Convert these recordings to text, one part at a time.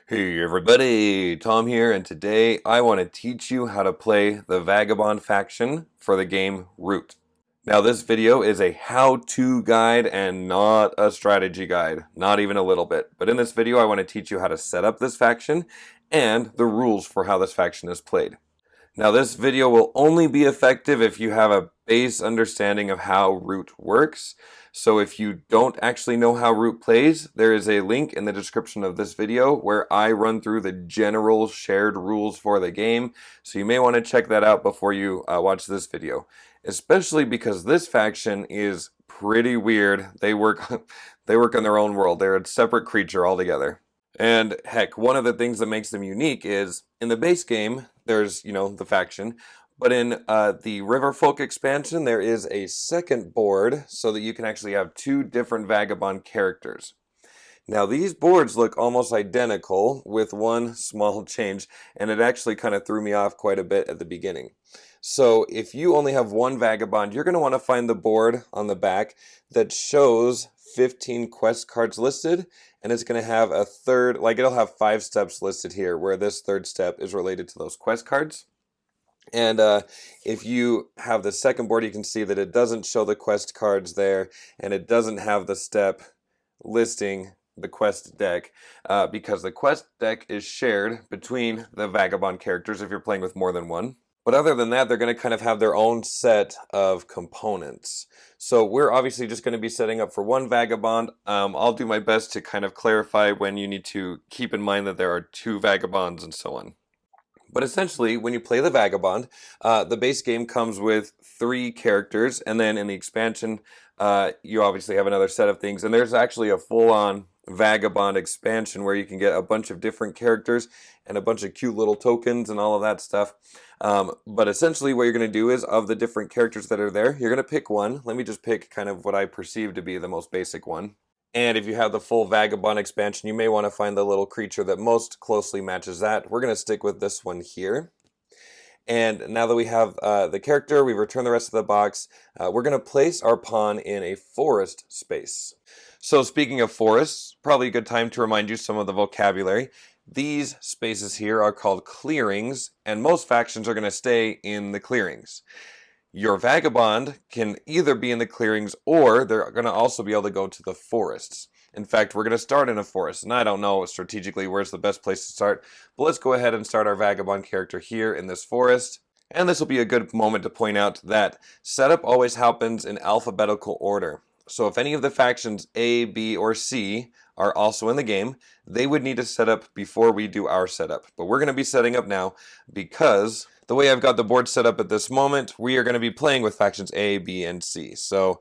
Hey everybody, Tom here, and today I want to teach you how to play the Vagabond faction for the game Root. Now this video is a how-to guide and not a strategy guide, not even a little bit. But in this video I want to teach you how to set up this faction and the rules for how this faction is played. Now this video will only be effective if you have a base understanding of how Root works. So if you don't actually know how Root plays, there is a link in the description of this video where I run through the general shared rules for the game. So you may want to check that out before you watch this video. Especially because this faction is pretty weird. They work in their own world. They're a separate creature altogether. And heck, one of the things that makes them unique is in the base game, there's, the faction. But in the Riverfolk expansion, there is a second board so that you can actually have two different Vagabond characters. Now, these boards look almost identical with one small change, and it actually kind of threw me off quite a bit at the beginning. So if you only have one Vagabond, you're going to want to find the board on the back that shows 15 quest cards listed, and it's going to have a third, like it'll have 5 steps listed here, where this third step is related to those quest cards. And if you have the second board, you can see that it doesn't show the quest cards there, and it doesn't have the step listing the quest deck, because the quest deck is shared between the Vagabond characters if you're playing with more than one. But other than that, they're going to kind of have their own set of components. So we're obviously just going to be setting up for one Vagabond. I'll do my best to kind of clarify when you need to keep in mind that there are 2 Vagabonds and so on. But essentially, when you play the Vagabond, the base game comes with 3 characters, and then in the expansion, you obviously have another set of things. And there's actually a full-on Vagabond expansion where you can get a bunch of different characters and a bunch of cute little tokens and all of that stuff. But essentially what you're going to do is, of the different characters that are there, you're going to pick one. Let me just pick kind of what I perceive to be the most basic one. And if you have the full Vagabond expansion, you may want to find the little creature that most closely matches that. We're going to stick with this one here. And now that we have the character, we've returned the rest of the box, we're going to place our pawn in a forest space. So speaking of forests, probably a good time to remind you some of the vocabulary. These spaces here are called clearings, and most factions are going to stay in the clearings. Your Vagabond can either be in the clearings, or they're going to also be able to go to the forests. In fact, we're going to start in a forest, and I don't know strategically where's the best place to start, but let's go ahead and start our Vagabond character here in this forest. And this will be a good moment to point out that setup always happens in alphabetical order. So if any of the factions A, B, or C are also in the game, they would need to set up before we do our setup. But we're going to be setting up now because the way I've got the board set up at this moment, we are going to be playing with factions A, B, and C. So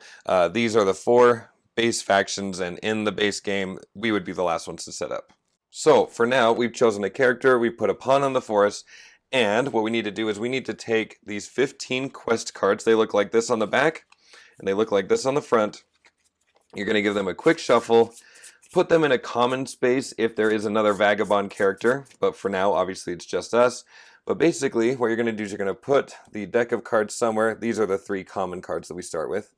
these are the 4 base factions, and in the base game, we would be the last ones to set up. So for now, we've chosen a character, we've put a pawn on the forest, and what we need to do is we need to take these 15 quest cards. They look like this on the back, and they look like this on the front. You're going to give them a quick shuffle, put them in a common space if there is another Vagabond character, but for now, obviously, it's just us. But basically, what you're going to do is you're going to put the deck of cards somewhere. These are the 3 common cards that we start with.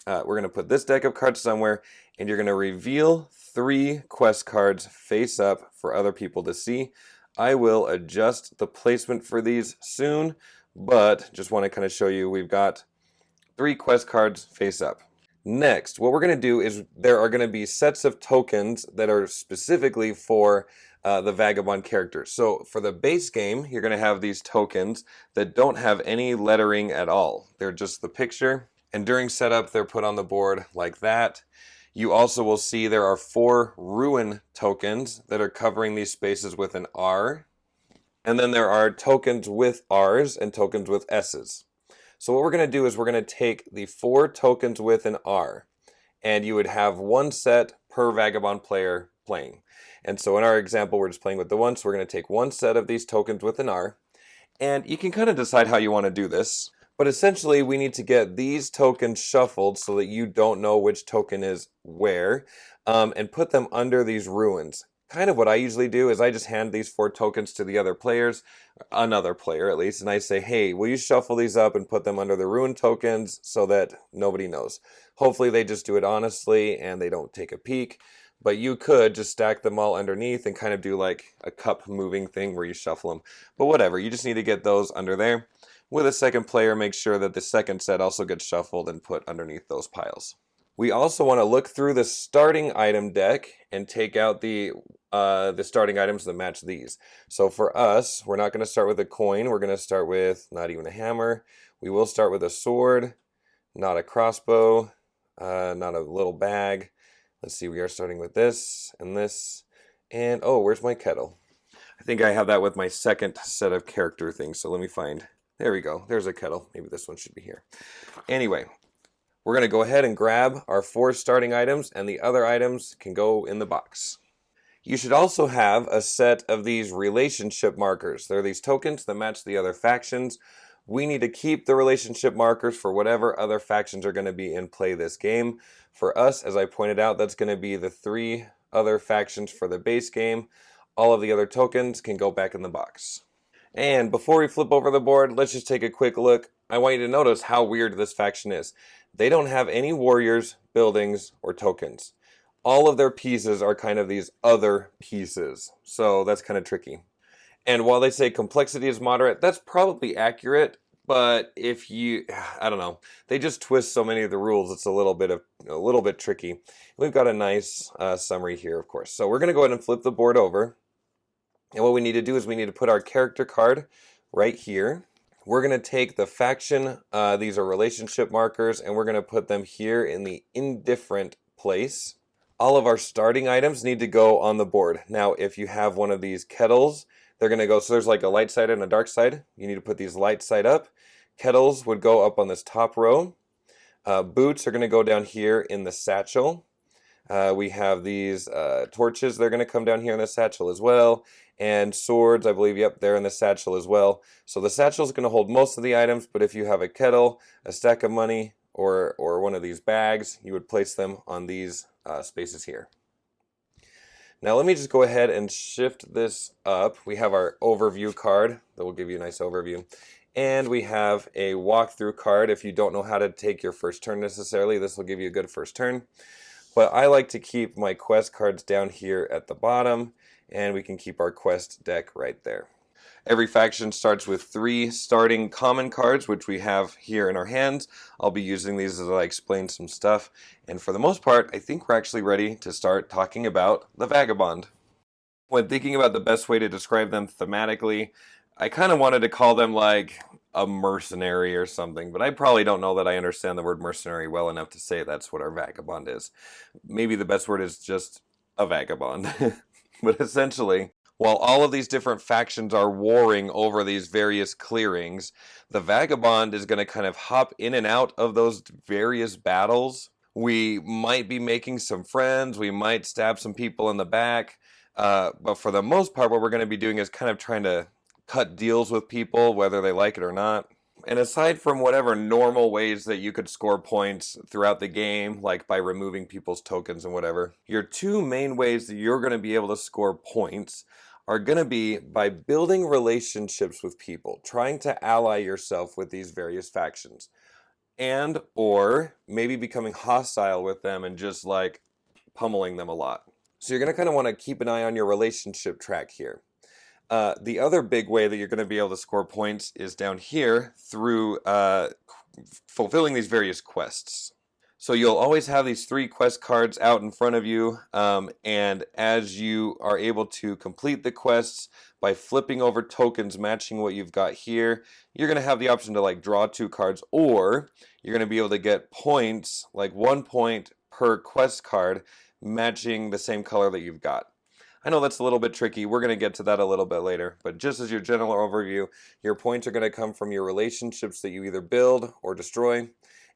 We're going to put this deck of cards somewhere, and you're going to reveal 3 quest cards face up for other people to see. I will adjust the placement for these soon, but just want to kind of show you we've got 3 quest cards face up. Next, what we're going to do is there are going to be sets of tokens that are specifically for the Vagabond characters. So for the base game, you're going to have these tokens that don't have any lettering at all. They're just the picture, and during setup, they're put on the board like that. You also will see there are 4 ruin tokens that are covering these spaces with an R. And then there are tokens with R's and tokens with S's. So what we're going to do is we're going to take the 4 tokens with an R, and you would have 1 set per Vagabond player playing. And so in our example, we're just playing with the 1, so we're going to take 1 set of these tokens with an R, and you can kind of decide how you want to do this. But essentially, we need to get these tokens shuffled so that you don't know which token is where, and put them under these ruins. Kind of what I usually do is I just hand these 4 tokens to the other players, another player at least, and I say, hey, will you shuffle these up and put them under the ruin tokens so that nobody knows? Hopefully they just do it honestly and they don't take a peek. But you could just stack them all underneath and kind of do like a cup moving thing where you shuffle them. But whatever, you just need to get those under there. With a second player, make sure that the second set also gets shuffled and put underneath those piles. We also want to look through the starting item deck and take out the starting items that match these. So for us, we're not going to start with a coin. We're going to start with not even a hammer. We will start with a sword, not a crossbow, not a little bag. Let's see, we are starting with this, and oh, where's my kettle? I think I have that with my second set of character things, so let me find. There we go. There's a kettle. Maybe this one should be here. Anyway, we're going to go ahead and grab our 4 starting items, and the other items can go in the box. You should also have a set of these relationship markers. They're these tokens that match the other factions. We need to keep the relationship markers for whatever other factions are going to be in play this game. For us, as I pointed out, that's going to be the 3 other factions for the base game. All of the other tokens can go back in the box. And before we flip over the board, let's just take a quick look. I want you to notice how weird this faction is. They don't have any warriors, buildings, or tokens. All of their pieces are kind of these other pieces. So that's kind of tricky. And while they say complexity is moderate, that's probably accurate. But if you, I don't know, they just twist so many of the rules. It's a little bit tricky. We've got a nice summary here, of course. So we're going to go ahead and flip the board over. And what we need to do is we need to put our character card right here. We're going to take the faction, these are relationship markers, and we're going to put them here in the indifferent place. All of our starting items need to go on the board. Now, if you have one of these kettles, they're going to go, so there's like a light side and a dark side. You need to put these light side up. Kettles would go up on this top row. Boots are going to go down here in the satchel. We have these torches. They're going to come down here in the satchel as well. And swords, I believe, yep, they're in the satchel as well. So the satchel is going to hold most of the items, but if you have a kettle, a stack of money, or one of these bags, you would place them on these spaces here. Now let me just go ahead and shift this up. We have our overview card that will give you a nice overview. And we have a walkthrough card. If you don't know how to take your first turn necessarily, this will give you a good first turn. But I like to keep my quest cards down here at the bottom, and we can keep our quest deck right there. Every faction starts with 3 starting common cards, which we have here in our hands. I'll be using these as I explain some stuff. And for the most part, I think we're actually ready to start talking about the Vagabond. When thinking about the best way to describe them thematically, I kind of wanted to call them like a mercenary or something, but I probably don't know that I understand the word mercenary well enough to say that's what our Vagabond is. Maybe the best word is just a vagabond. But essentially, while all of these different factions are warring over these various clearings, the Vagabond is going to kind of hop in and out of those various battles. We might be making some friends, we might stab some people in the back, but for the most part, what we're going to be doing is kind of trying to cut deals with people, whether they like it or not. And aside from whatever normal ways that you could score points throughout the game, like by removing people's tokens and whatever, your 2 main ways that you're going to be able to score points are going to be by building relationships with people, trying to ally yourself with these various factions, and or maybe becoming hostile with them and just like pummeling them a lot. So you're going to kind of want to keep an eye on your relationship track here. The other big way that you're going to be able to score points is down here through fulfilling these various quests. So you'll always have these 3 quest cards out in front of you, and as you are able to complete the quests by flipping over tokens matching what you've got here, you're going to have the option to like draw 2 cards, or you're going to be able to get points, like 1 point per quest card, matching the same color that you've got. I know that's a little bit tricky. We're going to get to that a little bit later. But just as your general overview, your points are going to come from your relationships that you either build or destroy,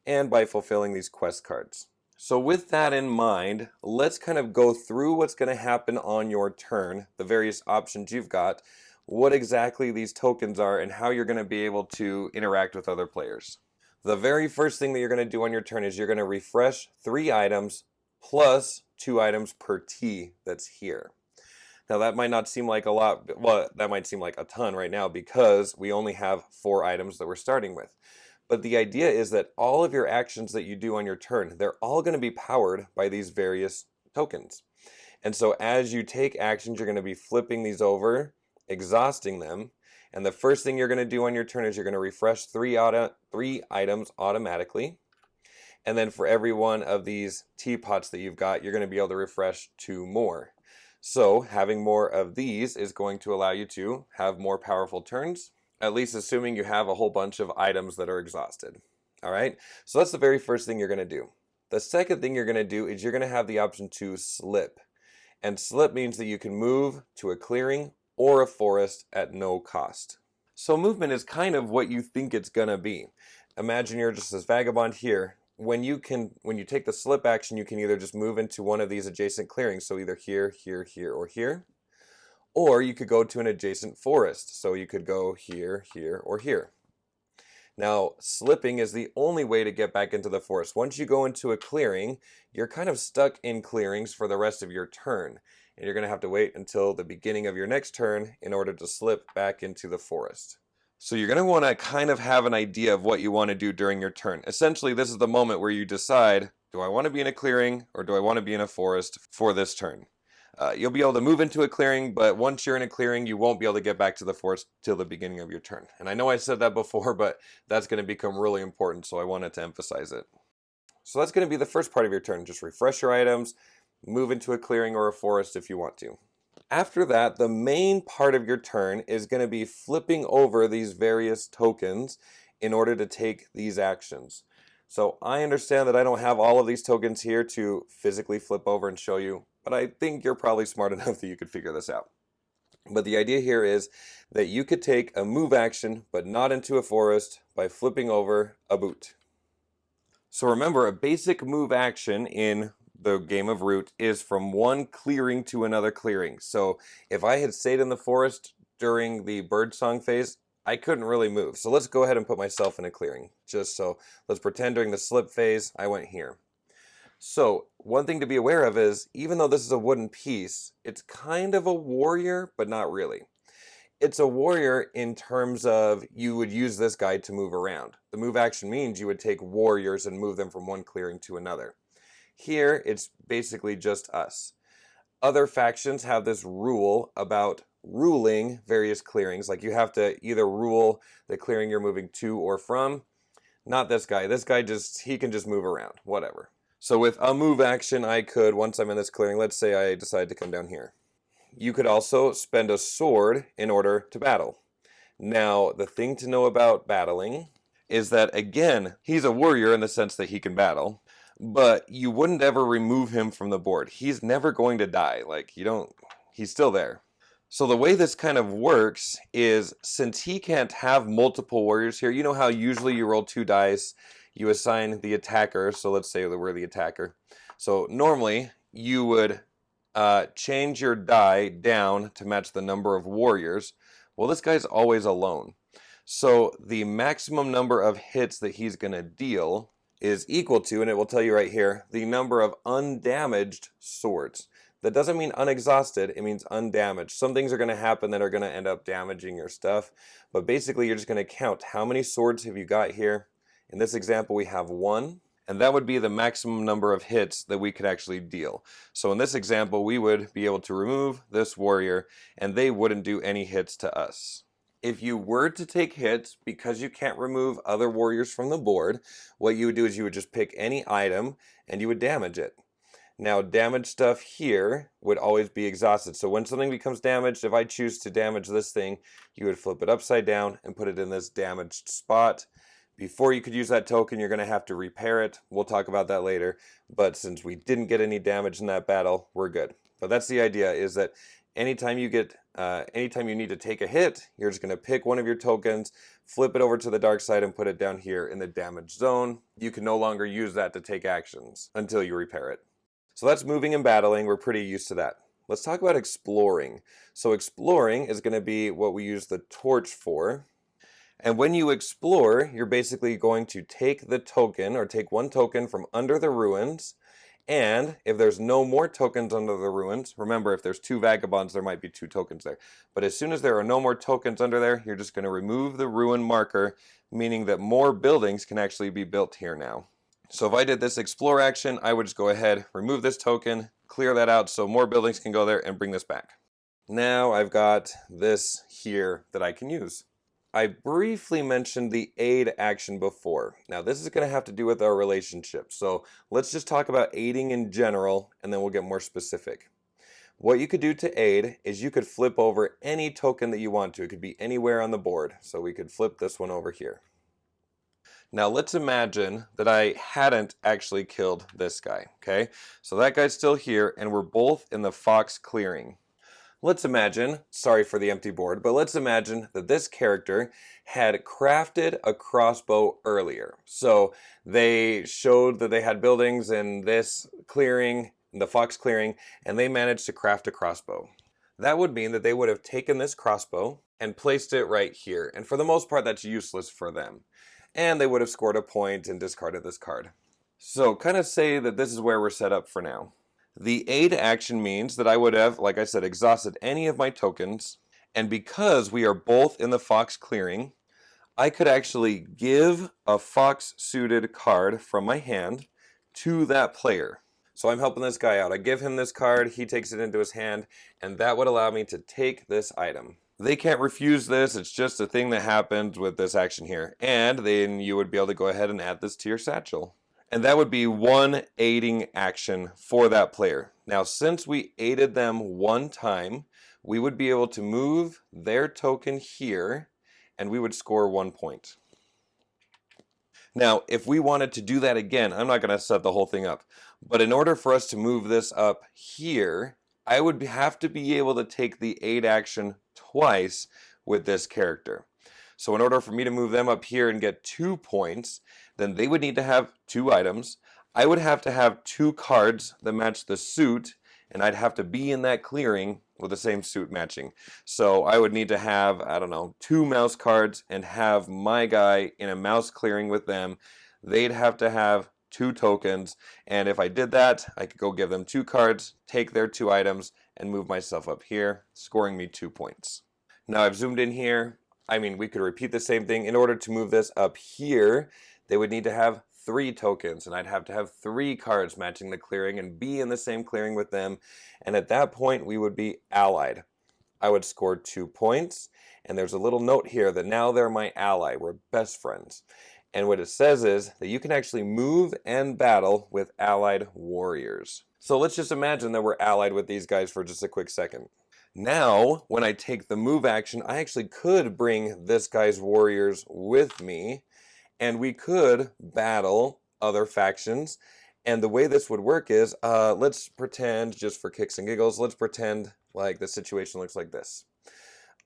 and by fulfilling these quest cards. So with that in mind, let's kind of go through what's going to happen on your turn, the various options you've got, what exactly these tokens are, and how you're going to be able to interact with other players. The very first thing that you're going to do on your turn is you're going to refresh 3 items plus 2 items per T that's here. Now that might not seem like a lot, well, that might seem like a ton right now because we only have 4 items that we're starting with. But the idea is that all of your actions that you do on your turn, they're all going to be powered by these various tokens. And so as you take actions, you're going to be flipping these over, exhausting them. And the first thing you're going to do on your turn is you're going to refresh three items automatically. And then for every one of these teapots that you've got, you're going to be able to refresh 2 more. So having more of these is going to allow you to have more powerful turns, at least assuming you have a whole bunch of items that are exhausted. All right, so that's the very first thing you're going to do. The second thing you're going to do is you're going to have the option to slip. And slip means that you can move to a clearing or a forest at no cost. So movement is kind of what you think it's going to be. Imagine you're just this vagabond here. When you take the slip action, you can either just move into one of these adjacent clearings, so either here, here, here, or here. Or you could go to an adjacent forest, so you could go here, here, or here. Now, slipping is the only way to get back into the forest. Once you go into a clearing, you're kind of stuck in clearings for the rest of your turn. And you're going to have to wait until the beginning of your next turn in order to slip back into the forest. So you're going to want to kind of have an idea of what you want to do during your turn. Essentially, this is the moment where you decide, do I want to be in a clearing or do I want to be in a forest for this turn? You'll be able to move into a clearing, but once you're in a clearing, you won't be able to get back to the forest till the beginning of your turn. And I know I said that before, but that's going to become really important, so I wanted to emphasize it. So that's going to be the first part of your turn. Just refresh your items, move into a clearing or a forest if you want to. After that, the main part of your turn is going to be flipping over these various tokens in order to take these actions. So I understand that I don't have all of these tokens here to physically flip over and show you, but I think you're probably smart enough that you could figure this out. But the idea here is that you could take a move action, but not into a forest, by flipping over a boot. So remember, a basic move action in the game of Root is from one clearing to another clearing. So if I had stayed in the forest during the birdsong phase, I couldn't really move. So let's go ahead and put myself in a clearing. Just so, let's pretend during the slip phase, I went here. So one thing to be aware of is, even though this is a wooden piece, it's kind of a warrior, but not really. It's a warrior in terms of you would use this guy to move around. The move action means you would take warriors and move them from one clearing to another. Here, it's basically just us. Other factions have this rule about ruling various clearings. Like you have to either rule the clearing you're moving to or from. Not this guy. This guy he can just move around, whatever. So with a move action, I could, once I'm in this clearing, let's say I decide to come down here. You could also spend a sword in order to battle. Now, the thing to know about battling is that, again, he's a warrior in the sense that he can battle, but you wouldn't ever remove him from the board. He's never going to die. Like, he's still there. So the way this kind of works is, since he can't have multiple warriors here, you know how usually you roll 2 dice, you assign the attacker, so let's say that we're the attacker. So normally, you would change your die down to match the number of warriors. Well, this guy's always alone. So the maximum number of hits that he's going to deal is equal to, and it will tell you right here, the number of undamaged swords. That doesn't mean unexhausted, it means undamaged. Some things are going to happen that are going to end up damaging your stuff, but basically you're just going to count how many swords have you got here. In this example, we have 1, and that would be the maximum number of hits that we could actually deal. So in this example, we would be able to remove this warrior, and they wouldn't do any hits to us. If you were to take hits, because you can't remove other warriors from the board, what you would do is you would just pick any item, and you would damage it. Now, damaged stuff here would always be exhausted. So when something becomes damaged, if I choose to damage this thing, you would flip it upside down and put it in this damaged spot. Before you could use that token, you're going to have to repair it. We'll talk about that later. But since we didn't get any damage in that battle, we're good. But that's the idea, is that anytime you need to take a hit, you're just going to pick one of your tokens, flip it over to the dark side, and put it down here in the damage zone. You can no longer use that to take actions until you repair it. So that's moving and battling. We're pretty used to that. Let's talk about exploring. So exploring is going to be what we use the torch for. And when you explore, you're basically going to take the token, or take one token from under the ruins. And if there's no more tokens under the ruins, remember, if there's 2 vagabonds, there might be 2 tokens there. But as soon as there are no more tokens under there, you're just going to remove the ruin marker, meaning that more buildings can actually be built here now. So if I did this explore action, I would just go ahead, remove this token, clear that out so more buildings can go there and bring this back. Now I've got this here that I can use. I briefly mentioned the aid action before. Now this is going to have to do with our relationship. So let's just talk about aiding in general and then we'll get more specific. What you could do to aid is you could flip over any token that you want to. It could be anywhere on the board. So we could flip this one over here. Now let's imagine that I hadn't actually killed this guy, okay? So that guy's still here and we're both in the Fox clearing. Let's imagine, sorry for the empty board, but let's imagine that this character had crafted a crossbow earlier. So they showed that they had buildings in this clearing, the Fox clearing, and they managed to craft a crossbow. That would mean that they would have taken this crossbow and placed it right here. And for the most part, that's useless for them. And they would have scored a point and discarded this card. So kind of say that this is where we're set up for now. The aid action means that I would have, like I said, exhausted any of my tokens. And because we are both in the Fox clearing, I could actually give a Fox suited card from my hand to that player. So I'm helping this guy out. I give him this card, he takes it into his hand, and that would allow me to take this item. They can't refuse this, it's just a thing that happens with this action here. And then you would be able to go ahead and add this to your satchel. And that would be one aiding action for that player. Now, since we aided them one time, we would be able to move their token here, and we would score 1 point. Now, if we wanted to do that again, I'm not going to set the whole thing up, but in order for us to move this up here, I would have to be able to take the aid action twice with this character. So in order for me to move them up here and get 2 points, then they would need to have 2 items. I would have to have 2 cards that match the suit, and I'd have to be in that clearing with the same suit matching. So I would need to have, I don't know, 2 mouse cards and have my guy in a mouse clearing with them. They'd have to have 2 tokens, and if I did that, I could go give them 2 cards, take their 2 items, and move myself up here, scoring me 2 points. Now I've zoomed in here. I mean, we could repeat the same thing. In order to move this up here, they would need to have 3 tokens, and I'd have to have 3 cards matching the clearing and be in the same clearing with them. And at that point, we would be allied. I would score 2 points, and there's a little note here that now they're my ally. We're best friends. And what it says is that you can actually move and battle with allied warriors. So let's just imagine that we're allied with these guys for just a quick second. Now, when I take the move action, I actually could bring this guy's warriors with me, and we could battle other factions. And the way this would work is, let's pretend, just for kicks and giggles, let's pretend like the situation looks like this.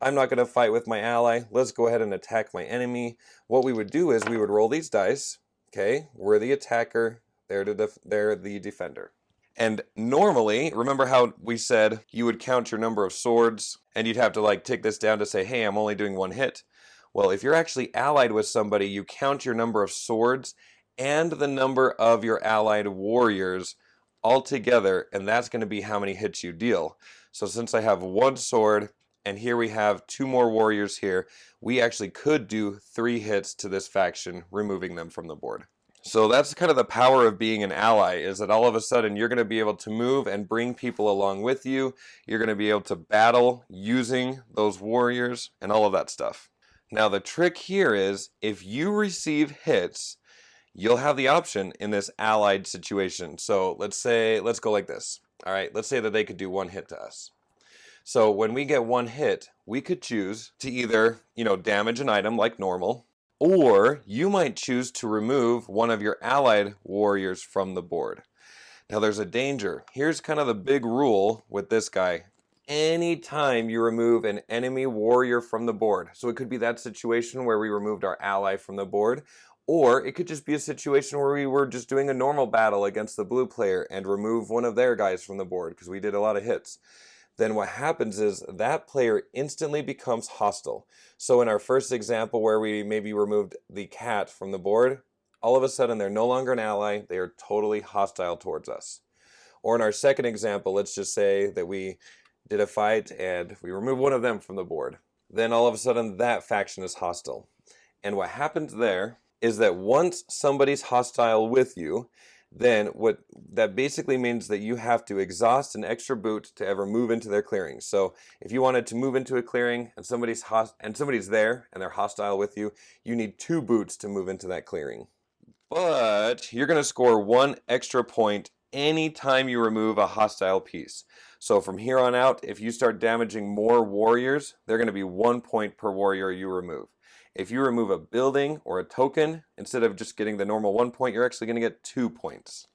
I'm not going to fight with my ally. Let's go ahead and attack my enemy. What we would do is we would roll these dice. Okay, we're the attacker, they're the defender. And normally, remember how we said you would count your number of swords and you'd have to like tick this down to say, hey, I'm only doing 1 hit. Well, if you're actually allied with somebody, you count your number of swords and the number of your allied warriors all together, and that's going to be how many hits you deal. So since I have 1 sword, and here we have 2 more warriors here, we actually could do 3 hits to this faction, removing them from the board. So that's kind of the power of being an ally, is that all of a sudden you're going to be able to move and bring people along with you. You're going to be able to battle using those warriors and all of that stuff. Now the trick here is, if you receive hits, you'll have the option in this allied situation. So let's go like this. All right, let's say that they could do 1 hit to us. So when we get 1 hit, we could choose to either, damage an item like normal, or you might choose to remove one of your allied warriors from the board. Now there's a danger. Here's kind of the big rule with this guy. Anytime you remove an enemy warrior from the board, so it could be that situation where we removed our ally from the board, or it could just be a situation where we were just doing a normal battle against the blue player and remove one of their guys from the board because we did a lot of hits. Then what happens is that player instantly becomes hostile. So in our first example where we maybe removed the cat from the board, all of a sudden they're no longer an ally, they are totally hostile towards us. Or in our second example, let's just say that we did a fight and we removed one of them from the board. Then all of a sudden that faction is hostile. And what happens there is that once somebody's hostile with you, then what that basically means that you have to exhaust an extra boot to ever move into their clearing. So if you wanted to move into a clearing and somebody's there and they're hostile with you, you need 2 boots to move into that clearing. But you're going to score 1 extra point anytime you remove a hostile piece. So from here on out, if you start damaging more warriors, they're going to be 1 point per warrior you remove. If you remove a building or a token, instead of just getting the normal 1 point, you're actually going to get 2 points.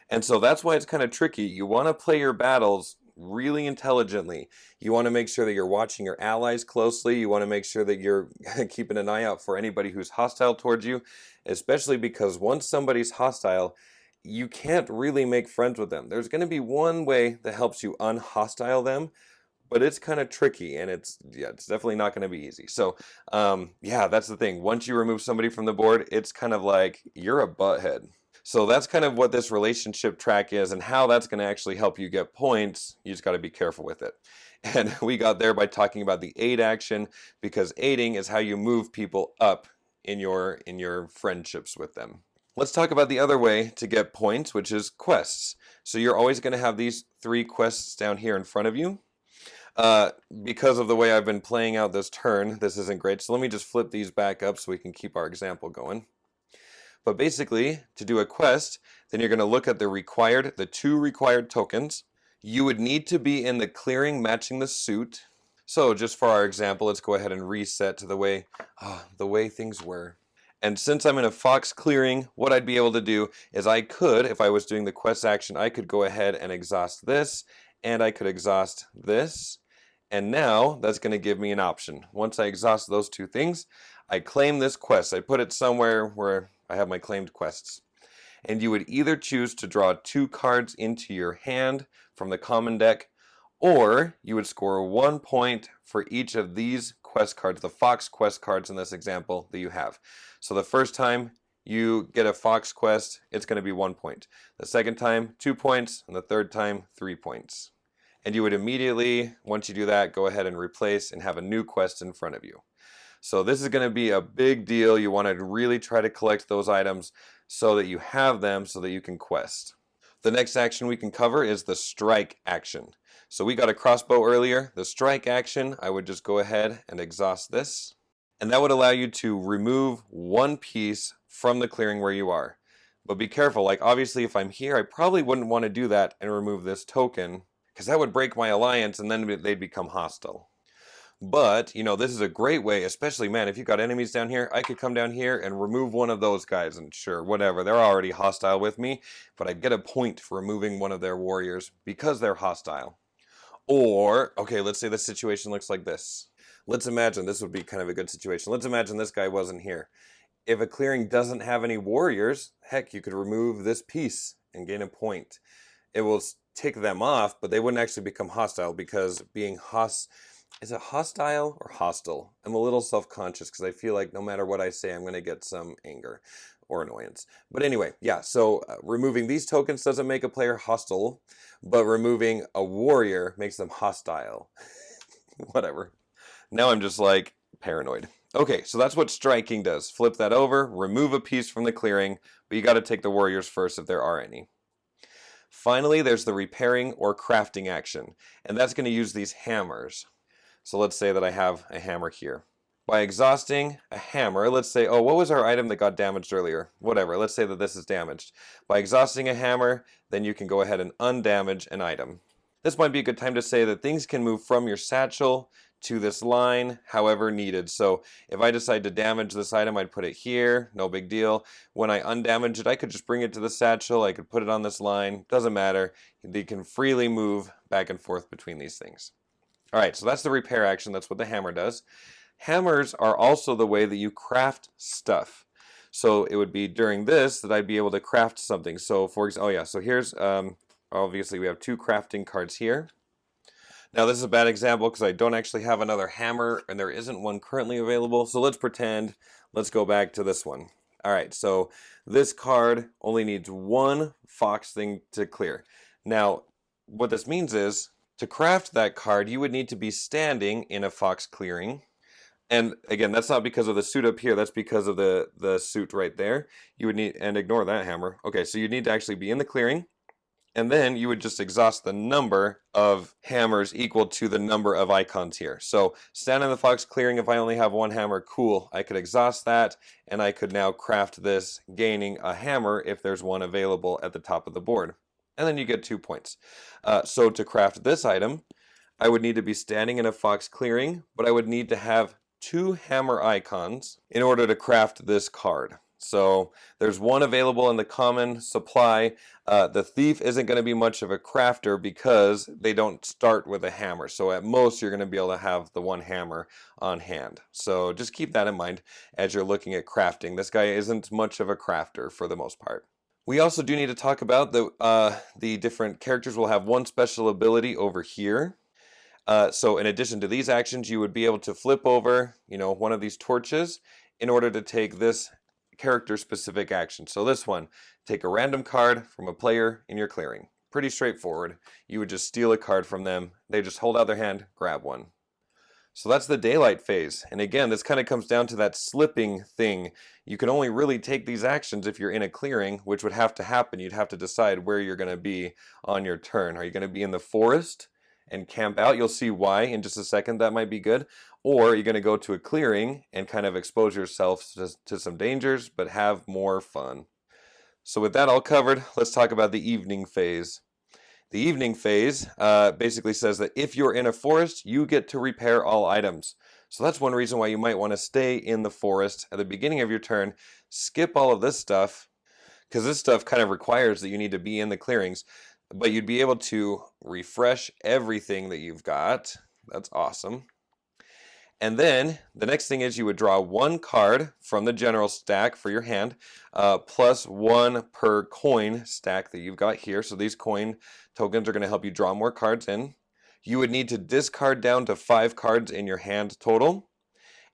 And so that's why it's kind of tricky. You want to play your battles really intelligently. You want to make sure that you're watching your allies closely. You want to make sure that you're keeping an eye out for anybody who's hostile towards you, especially because once somebody's hostile, you can't really make friends with them. There's going to be one way that helps you unhostile them, but it's kind of tricky, and it's definitely not going to be easy. So, yeah, that's the thing. Once you remove somebody from the board, it's kind of like you're a butthead. So that's kind of what this relationship track is, and how that's going to actually help you get points. You just got to be careful with it. And we got there by talking about the aid action, because aiding is how you move people up in your friendships with them. Let's talk about the other way to get points, which is quests. So you're always going to have these 3 quests down here in front of you. Because of the way I've been playing out this turn, this isn't great. So let me just flip these back up so we can keep our example going. But basically, to do a quest, then you're going to look at the 2 required tokens. You would need to be in the clearing matching the suit. So just for our example, let's go ahead and reset to the way things were. And since I'm in a fox clearing, what I'd be able to do is I could, if I was doing the quest action, I could go ahead and exhaust this, and I could exhaust this. And now that's going to give me an option. Once I exhaust those 2 things, I claim this quest. I put it somewhere where I have my claimed quests. And you would either choose to draw 2 cards into your hand from the common deck, or you would score 1 point for each of these quest cards, the fox quest cards in this example that you have. So the first time you get a fox quest, it's going to be 1 point. The second time, 2 points, and the third time, 3 points. And you would immediately, once you do that, go ahead and replace and have a new quest in front of you. So this is going to be a big deal. You want to really try to collect those items so that you have them so that you can quest. The next action we can cover is the strike action. So we got a crossbow earlier. The strike action, I would just go ahead and exhaust this. And that would allow you to remove 1 piece from the clearing where you are. But be careful, like obviously if I'm here, I probably wouldn't want to do that and remove this token, because that would break my alliance and then they'd become hostile. But, this is a great way, especially, man, if you've got enemies down here, I could come down here and remove one of those guys, and sure, whatever, they're already hostile with me, but I'd get a point for removing one of their warriors because they're hostile. Or, okay, let's say the situation looks like this. Let's imagine, this would be kind of a good situation. Let's imagine this guy wasn't here. If a clearing doesn't have any warriors, heck, you could remove this piece and gain a point. It will tick them off, but they wouldn't actually become hostile, because being is it hostile or hostile? I'm a little self-conscious because I feel like no matter what I say, I'm going to get some anger or annoyance. But anyway, yeah, so removing these tokens doesn't make a player hostile, but removing a warrior makes them hostile. Whatever. Now I'm just like paranoid. Okay, so that's what striking does. Flip that over, remove a piece from the clearing, but you got to take the warriors first if there are any. Finally, there's the repairing or crafting action, and that's going to use these hammers. So let's say that I have a hammer here. By exhausting a hammer, let's say, oh, what was our item that got damaged earlier? Whatever, let's say that this is damaged. By exhausting a hammer, then you can go ahead and undamage an item. This might be a good time to say that things can move from your satchel to this line however needed. So if I decide to damage this item, I'd put it here, no big deal. When I undamage it, I could just bring it to the satchel, I could put it on this line, doesn't matter. They can freely move back and forth between these things. All right, so that's the repair action. That's what the hammer does. Hammers are also the way that you craft stuff. So it would be during this that I'd be able to craft something. So for example, so here's, obviously we have 2 crafting cards here. Now this is a bad example because I don't actually have another hammer and there isn't one currently available. So let's go back to this one. All right, so this card only needs 1 fox thing to clear. Now, what this means is, to craft that card, you would need to be standing in a fox clearing. And again, that's not because of the suit up here. That's because of the suit right there. You would need, and ignore that hammer. Okay, so you need to actually be in the clearing. And then you would just exhaust the number of hammers equal to the number of icons here. So stand in the fox clearing, if I only have one hammer, cool. I could exhaust that, and I could now craft this, gaining a hammer if there's one available at the top of the board. And then you get 2 points. So to craft this item, I would need to be standing in a fox clearing, but I would need to have 2 hammer icons in order to craft this card. So there's one available in the common supply. The thief isn't going to be much of a crafter because they don't start with a hammer. So at most you're going to be able to have the 1 hammer on hand. So just keep that in mind as you're looking at crafting. This guy isn't much of a crafter for the most part. We also do need to talk about the different characters will have one special ability over here. So in addition to these actions, you would be able to flip over, one of these torches in order to take this character-specific action. So this one, take a random card from a player in your clearing. Pretty straightforward. You would just steal a card from them. They just hold out their hand, grab one. So that's the daylight phase. And again, this kind of comes down to that slipping thing. You can only really take these actions if you're in a clearing, which would have to happen. You'd have to decide where you're going to be on your turn. Are you going to be in the forest and camp out? You'll see why in just a second. That might be good. Or you're going to go to a clearing and kind of expose yourself to some dangers, but have more fun. So with that all covered, let's talk about the evening phase. The evening phase basically says that if you're in a forest, you get to repair all items. So that's one reason why you might want to stay in the forest at the beginning of your turn. Skip all of this stuff, because this stuff kind of requires that you need to be in the clearings. But you'd be able to refresh everything that you've got. That's awesome. And then the next thing is you would draw 1 card from the general stack for your hand, plus 1 per coin stack that you've got here. So these coin tokens are going to help you draw more cards in. You would need to discard down to 5 cards in your hand total.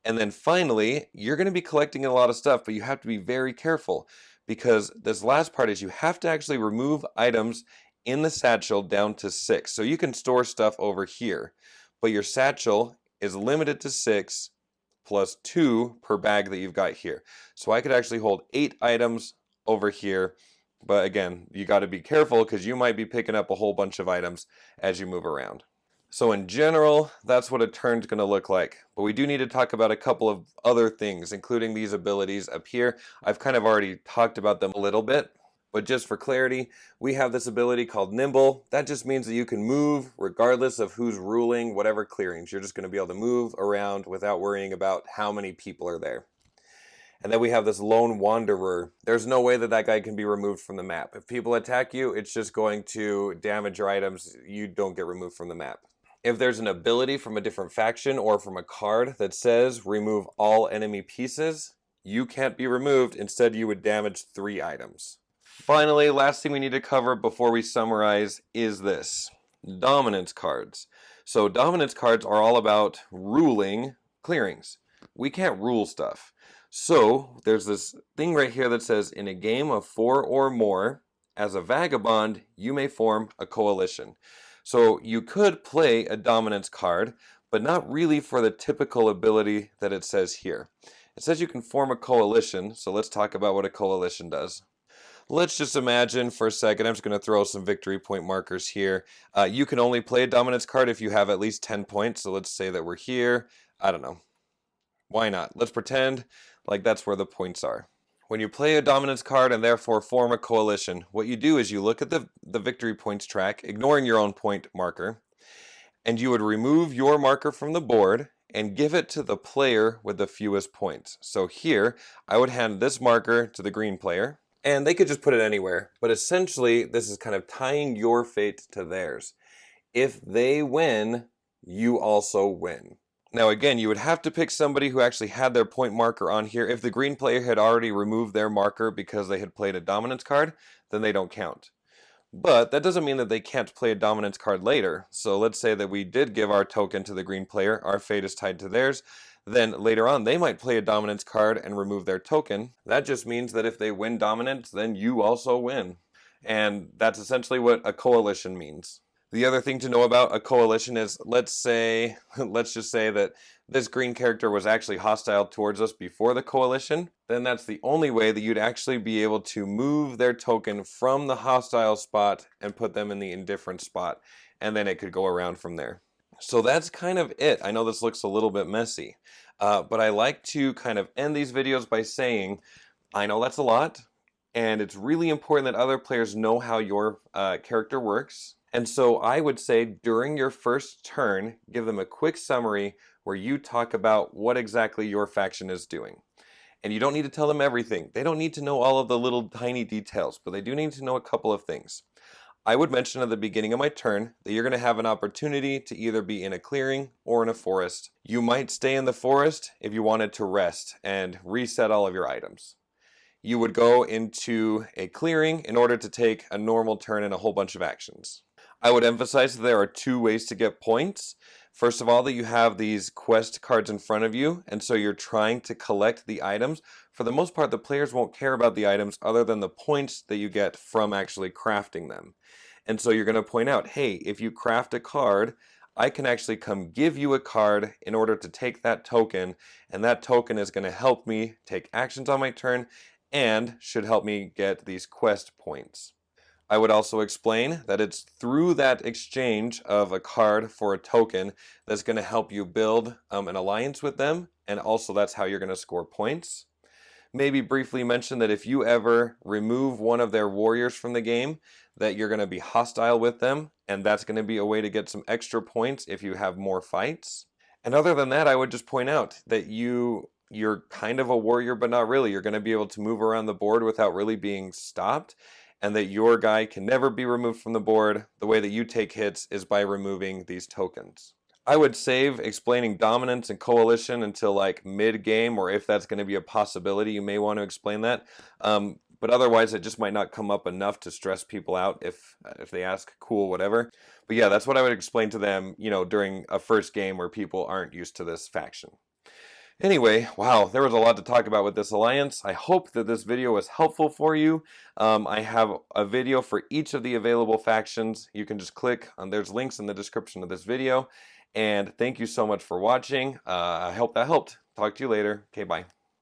And then finally, you're going to be collecting a lot of stuff, but you have to be very careful because this last part is you have to actually remove items in the satchel down to 6. So you can store stuff over here, but your satchel is limited to 6 plus 2 per bag that you've got here. So I could actually hold 8 items over here, but again, you got to be careful because you might be picking up a whole bunch of items as you move around. So in general, that's what a turn's going to look like. But we do need to talk about a couple of other things, including these abilities up here. I've kind of already talked about them a little bit. But just for clarity, we have this ability called Nimble. That just means that you can move regardless of who's ruling whatever clearings. You're just going to be able to move around without worrying about how many people are there. And then we have this Lone Wanderer. There's no way that guy can be removed from the map. If people attack you, it's just going to damage your items. You don't get removed from the map. If there's an ability from a different faction or from a card that says remove all enemy pieces, you can't be removed. Instead, you would damage 3 items. Finally, last thing we need to cover before we summarize is this. Dominance cards. So dominance cards are all about ruling clearings. We can't rule stuff. So there's this thing right here that says in a game of 4 or more, as a vagabond, you may form a coalition. So you could play a dominance card, but not really for the typical ability that it says here. It says you can form a coalition, so let's talk about what a coalition does. Let's just imagine for a second, I'm just going to throw some victory point markers here. You can only play a dominance card if you have at least 10 points. So let's say that we're here. I don't know. Why not? Let's pretend like that's where the points are. When you play a dominance card and therefore form a coalition, what you do is you look at the victory points track, ignoring your own point marker, and you would remove your marker from the board and give it to the player with the fewest points. So here, I would hand this marker to the green player. And they could just put it anywhere. But essentially, this is kind of tying your fate to theirs. If they win, you also win. Now again, you would have to pick somebody who actually had their point marker on here. If the green player had already removed their marker because they had played a dominance card, then they don't count. But that doesn't mean that they can't play a dominance card later. So let's say that we did give our token to the green player. Our fate is tied to theirs. Then later on, they might play a dominance card and remove their token. That just means that if they win dominance, then you also win. And that's essentially what a coalition means. The other thing to know about a coalition is, let's just say that this green character was actually hostile towards us before the coalition, then that's the only way that you'd actually be able to move their token from the hostile spot and put them in the indifferent spot, and then it could go around from there. So that's kind of it. I know this looks a little bit messy, but I like to kind of end these videos by saying, I know that's a lot, and it's really important that other players know how your character works. And so I would say during your first turn, give them a quick summary where you talk about what exactly your faction is doing. And you don't need to tell them everything. They don't need to know all of the little tiny details, but they do need to know a couple of things. I would mention at the beginning of my turn that you're going to have an opportunity to either be in a clearing or in a forest. You might stay in the forest if you wanted to rest and reset all of your items. You would go into a clearing in order to take a normal turn and a whole bunch of actions. I would emphasize that there are two ways to get points. First of all, that you have these quest cards in front of you, and so you're trying to collect the items. For the most part, the players won't care about the items other than the points that you get from actually crafting them. And so you're going to point out, hey, if you craft a card, I can actually come give you a card in order to take that token, and that token is going to help me take actions on my turn and should help me get these quest points. I would also explain that it's through that exchange of a card for a token that's going to help you build an alliance with them, and also that's how you're going to score points. Maybe briefly mention that if you ever remove one of their warriors from the game, that you're going to be hostile with them, and that's going to be a way to get some extra points if you have more fights. And other than that, I would just point out that you're kind of a warrior, but not really. You're going to be able to move around the board without really being stopped, and that your guy can never be removed from the board. The way that you take hits is by removing these tokens. I would save explaining dominance and coalition until like mid-game, or if that's going to be a possibility, you may want to explain that. But otherwise, it just might not come up enough to stress people out if they ask, cool, whatever. But yeah, that's what I would explain to them, during a first game where people aren't used to this faction. Anyway, wow, there was a lot to talk about with this alliance. I hope that this video was helpful for you. I have a video for each of the available factions. You can just click on, there's links in the description of this video. And thank you so much for watching. I hope that helped. Talk to you later. Okay, bye.